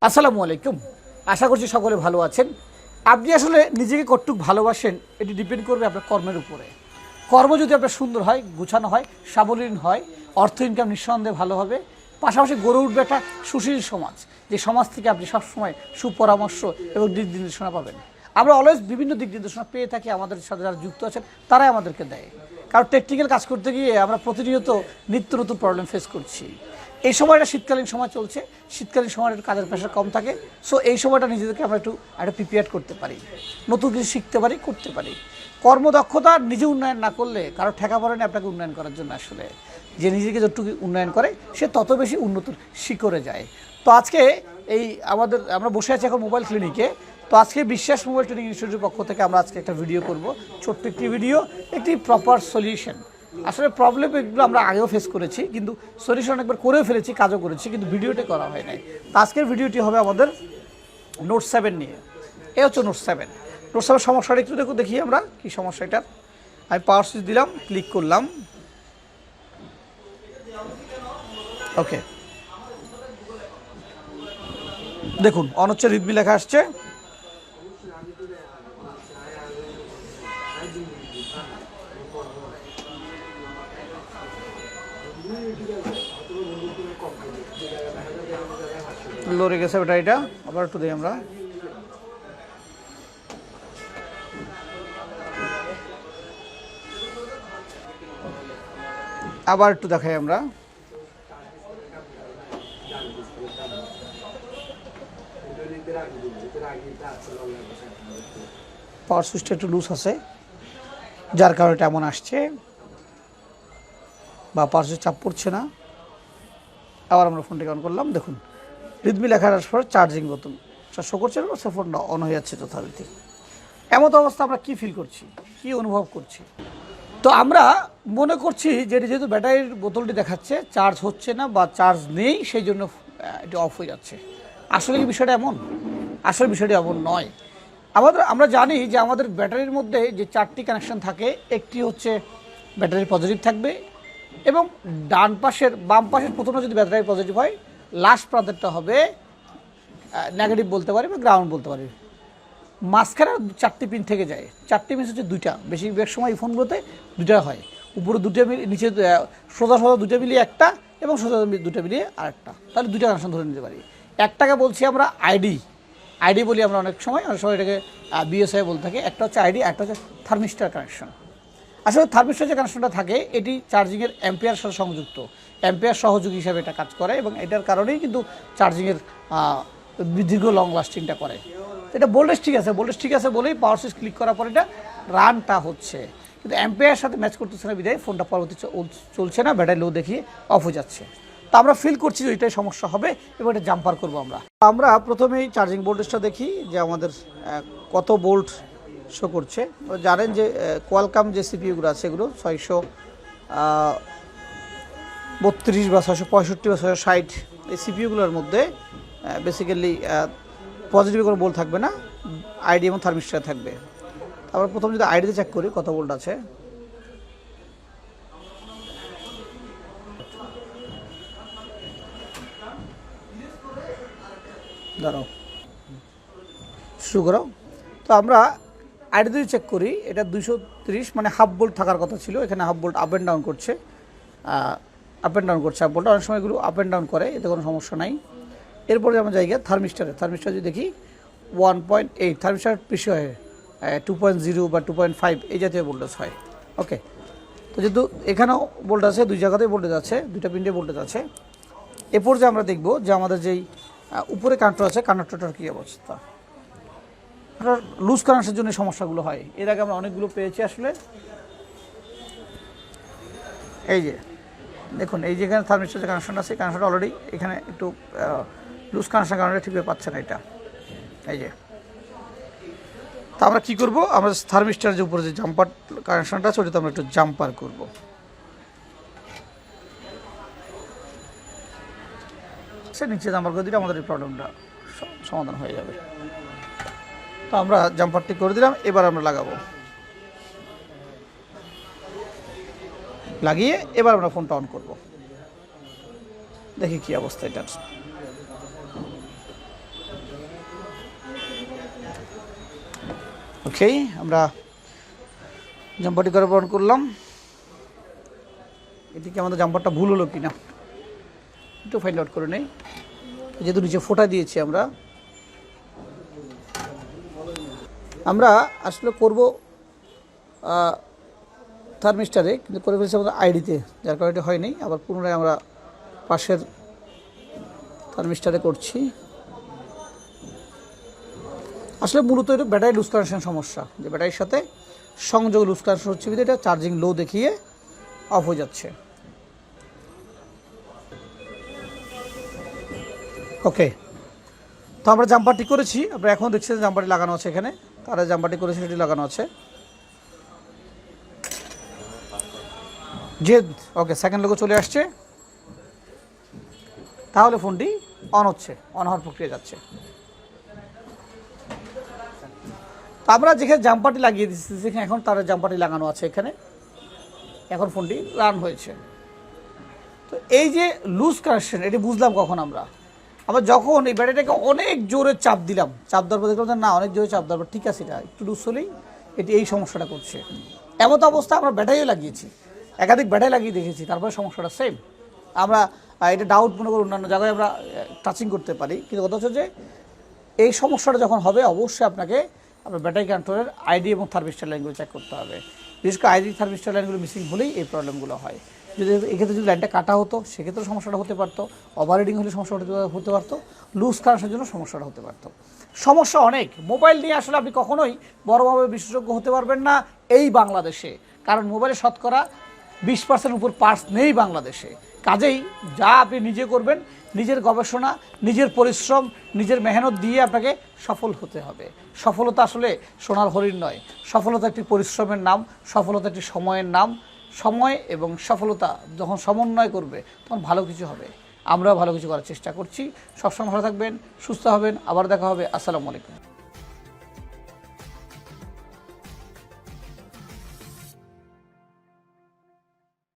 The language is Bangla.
আসসালামু আলাইকুম। আশা করছি সকলে ভালো আছেন। আপনি আসলে নিজেকে কতটুকু ভালোবাসেন এটি ডিপেন্ড করবে আপনার কর্মের উপরে। কর্ম যদি আপনার সুন্দর হয়, গুছানো হয়, সাবলীল হয়, অর্থ ইনকাম নিঃসন্দেহে ভালো হবে। পাশাপাশি গড়ে উঠবে একটা সুশীল সমাজ, যে সমাজ থেকে আপনি সবসময় সুপরামর্শ এবং দিক নির্দেশনা পাবেন। আমরা অলওয়েজ বিভিন্ন দিক নির্দেশনা পেয়ে থাকি, আমাদের সাথে যারা যুক্ত আছেন তারাই আমাদেরকে দেয়। কারণ টেকনিক্যাল কাজ করতে গিয়ে আমরা প্রতিনিয়ত নিত্য নতুন প্রবলেম ফেস করছি। এই সময়টা শীতকালীন সময় চলছে, শীতকালীন সময় একটু কাজের প্রেশার কম থাকে। সো এই সময়টা নিজেদেরকে আমরা একটু প্রিপেয়ার করতে পারি, নতুন কিছু শিখতে পারি, করতে পারি। কর্মদক্ষতা নিজে উন্নয়ন না করলে কারো ঠেকা পড়ে না আপনাকে উন্নয়ন করার জন্য। আসলে যে নিজেকে যতটুকু উন্নয়ন করে সে তত বেশি উন্নত শিখরে যায়। তো আজকে এই আমরা বসে আছি এখন মোবাইল ক্লিনিকে। তো আজকে বিশ্বাস মোবাইল ট্রেনিং ইনস্টিটিউটের পক্ষ থেকে আমরা আজকে একটা ভিডিও করব, ছোট্ট একটি ভিডিও, একটি প্রপার সলিউশন। আসলে প্রবলেম এগুলো আমরা আগেও ফেস করেছি, কিন্তু সলিউশন একবার করেও ফেলেছি, কাজও করেছি, কিন্তু ভিডিওটা করা হয় নাই। তো আজকের ভিডিওটি হবে আমাদের নোট 7 নিয়ে। এ হচ্ছে নোট 7। নোট 7 সমস্যাটা একটু দেখি আমরা কি সমস্যা। এটা আমি পাওয়ার সুইচ দিলাম, ক্লিক করলাম, ওকে। দেখুন অন হচ্ছে, রিদমি লেখা আসছে। লড়ে গেছে ব্যাটারিটা, আবার একটু দিই আমরা। আবার একটু দেখাই আমরা। পাওয়ার সুইচটা একটু লুজ আছে, যার কারণে এটা এমন আসছে, বা পাওয়ার সুইচ চাপ পড়ছে না। আবার আমরা ফোনটাকে অন করলাম, দেখুন রিদমি লেখার আসার পর চার্জিং বোতল শো করছে, সে ফোনটা অন হয়ে যাচ্ছে যথারীতি। এমত অবস্থা আমরা কি ফিল করছি, কি অনুভব করছি? তো আমরা মনে করছি যে যেহেতু ব্যাটারির বোতলটি দেখাচ্ছে চার্জ হচ্ছে না বা চার্জ নেই, সেই জন্য এটি অফ হয়ে যাচ্ছে। আসলে কি বিষয়টা এমন? আসলে বিষয়টি এমন নয়। আমরা জানি যে আমাদের ব্যাটারির মধ্যে যে 4টি কানেকশন থাকে, একটি হচ্ছে ব্যাটারি পজিটিভ থাকবে, এবং বাম পাশের প্রথমটা যদি ব্যাটারি পজিটিভ হয়, লাস্ট প্রান্তেরটা হবে নেগেটিভ বলতে পারি বা গ্রাউন্ড বলতে পারি। মাঝখানে 4টি পিন থেকে যায়। 4টি পিন হচ্ছে 2টা, বেশিরভাগ সময় এই ফোনগুলোতে 2টা হয়। উপরে 2টা মিলিয়ে, নিচে সোজা 2টা মিলিয়ে একটা, এবং সোজা 2টা মিলিয়ে আরেকটা, তাহলে 2টা কানেকশন ধরে নিতে পারি। একটাকে বলছি আমরা আইডি বলি আমরা অনেক সময় এটাকে বিএসআই বলতে থাকি। একটা হচ্ছে আইডি, একটা হচ্ছে থার্মিস্টার কানেকশন। আসলে থার্মিস্টার যে কানেকশনটা থাকে এটি চার্জিংয়ের অ্যাম্পিয়ার সাথে সংযুক্ত, অ্যাম্পিয়ার সহযোগী হিসাবে এটা কাজ করে, এবং এটার কারণেই কিন্তু চার্জিংয়ের দীর্ঘ লং লাস্টিংটা করে। এটা ভোল্টেজ ঠিক আছে বলেই পাওয়ার সুইচ ক্লিক করার পর এটা রানটা হচ্ছে, কিন্তু অ্যাম্পিয়ার সাথে ম্যাচ করতেছে না বিধায় ফোনটা পরবর্তী চলছে না, ব্যাটারি লো দেখিয়ে অফ হয়ে যাচ্ছে। তো আমরা ফিল করছি যে এটাই সমস্যা হবে, এবং এটা জাম্পার করবো আমরা প্রথমেই চার্জিং ভোল্টেজটা দেখি যে আমাদের কত ভোল্ট শো করছে। জানেন যে কোয়ালকাম যে সিপিইউগুলো আছে এগুলো 632 বা 665 বা 660 এই সিপিইউগুলোর মধ্যে বেসিক্যালি পজিটিভ কোনো ভোল্ট থাকবে না, আইডি এবং থার্মিস্টার থাকবে। তারপর প্রথম যদি আইডিতে চেক করি কত ভোল্ট আছে, দাঁড়াও শুরু করো। তো আমরা আইডি যদি চেক করি, এটা 230, মানে হাফ ভোল্ট থাকার কথা ছিল, এখানে half volt up and down করছে, হাফ ভোল্ট অনেক সময় এগুলো আপ অ্যান্ড ডাউন করে, এতে কোনো সমস্যা নাই। এরপরে আমরা জায়গা থার্মিস্টার যদি দেখি 1.8, থার্মিস্টার বেশি হয় 2.0 বা 2.5 এই জাতীয় ভোল্টেজ হয়। ওকে, তো যেহেতু এখানেও ভোল্টেজ আছে, 2 জায়গাতেই ভোল্টেজ আছে, 2টা পিনে ভোল্টেজ আছে। এরপর যে আমরা দেখব যে আমাদের যেই উপরে কানেক্টর আছে, কানেক্টরটার কী অবস্থা। লুজ কানেকশনের জন্য সমস্যাগুলো হয়, এর আগে আমরা অনেকগুলো পেয়েছি আসলে। এই যে দেখুন, এই যেখানে থার্মিস্টার যে কানেকশন আছে, কানেকশনটা অলরেডি এখানে একটু লুজ কানেকশন কারণে ঠিকভাবে পাচ্ছে না এটা। এই যে, তা আমরা কী করবো, আমরা থার্মিস্টার যে উপরে যে জাম্পার কানেকশনটা আছে ওটাতে আমরা একটু জাম্পার করবো। সে নিচে জাম্পার করে দিলে আমাদের এই প্রবলেমটা সমাধান হয়ে যাবে। তো আমরা জাম্পারটি করে দিলাম, এবার আমরা লাগাবো, লাগিয়ে এবার আমরা ফোনটা অন করব, দেখি কি অবস্থা এটার। ওকে, আমরা জাম্পারটি করে অন করলাম। এদিকে আমাদের জাম্পারটা ভুল হলো কিনা একটু ফাইন্ড আউট করে নেই। যেহেতু নিচে ফোটা দিয়েছি আমরা আসলে করব থার্মিস্টারে, কিন্তু করে ফেলেছি আমাদের আইডিতে, যার কারণে এটা হয়নি। আবার পুনরায় আমরা পাশের থার্মিস্টারে করছি। আসলে মূলত এটা ব্যাটারি লুজ কানেকশন সমস্যা, যে ব্যাটারির সাথে সংযোগ লুজ কানেকশন হচ্ছে, বিধে এটা চার্জিং লো দেখিয়ে অফ হয়ে যাচ্ছে। ওকে, তো আমরা জাম্পারটি করেছি। আমরা এখন দেখছি যে জাম্পারটি লাগানো আছে, এখানে তারা জাম্পারটি করেছে সেটি লাগানো আছে। যে ওকে, সেকেন্ড লোগো চলে আসছে, তাহলে ফোনটি অন হচ্ছে, অন হওয়ার প্রক্রিয়া যাচ্ছে। আমরা যেখানে জাম্পারটি লাগিয়ে দিচ্ছি, যেখানে এখন তার জাম্পারটি লাগানো আছে এখানে, এখন ফোনটি রান হয়েছে। তো এই যে লুজ কানেকশন, এটি বুঝলাম কখন আমরা যখন এই ব্যাটারিটাকে অনেক জোরে চাপ দিলাম, চাপ দেওয়ার পর দেখলাম না অনেক জোরে চাপ দেওয়ার পর ঠিক আছে, এটা একটু লুজ হলেই এটি এই সমস্যাটা করছে। এমত অবস্থা আমরা ব্যাটারিও লাগিয়েছি, একাধিক ব্যাটারি লাগিয়ে দেখেছি, তারপরে সমস্যাটা সেম। আমরা এটা ডাউট মনে করি অন্যান্য জায়গায় আমরা টাচিং করতে পারি, কিন্তু কথা হচ্ছে যে এই সমস্যাটা যখন হবে অবশ্যই আপনাকে আপনার ব্যাটারি কন্ট্রোলের আইডি এবং থার্মিস্টার লাইনগুলো চেক করতে হবে। বিশেষ করে আইডি থার্মিস্টার লাইনগুলো মিসিং হলেই এই প্রবলেমগুলো হয়। যদি এক্ষেত্রে যদি লাইনটা কাটা হতো সেক্ষেত্রে সমস্যাটা হতে পারতো, ওভাররিডিং হলে সমস্যাটা হতে পারতো, লুজ কানেকশনের জন্য সমস্যাটা হতে পারতো। সমস্যা অনেক। মোবাইল নিয়ে আসলে আপনি কখনোই বড়োভাবে বিশেষজ্ঞ হতে পারবেন না এই বাংলাদেশে, কারণ মোবাইলে শতকরা 20% উপর পার্টস নেই বাংলাদেশে। কাজেই যা আপনি নিজে করবেন, নিজের গবেষণা, নিজের পরিশ্রম, নিজের মেহনত দিয়ে আপনাকে সফল হতে হবে। সফলতা আসলে সোনার হরিণ নয়, সফলতা একটি পরিশ্রমের নাম, সফলতা একটি সময়ের নাম। সময় এবং সফলতা যখন সমন্বয় করবে তখন ভালো কিছু হবে। আমরাও ভালো কিছু করার চেষ্টা করছি। সবসময় ভালো থাকবেন, সুস্থ হবেন। আবার দেখা হবে। আসসালামু আলাইকুম।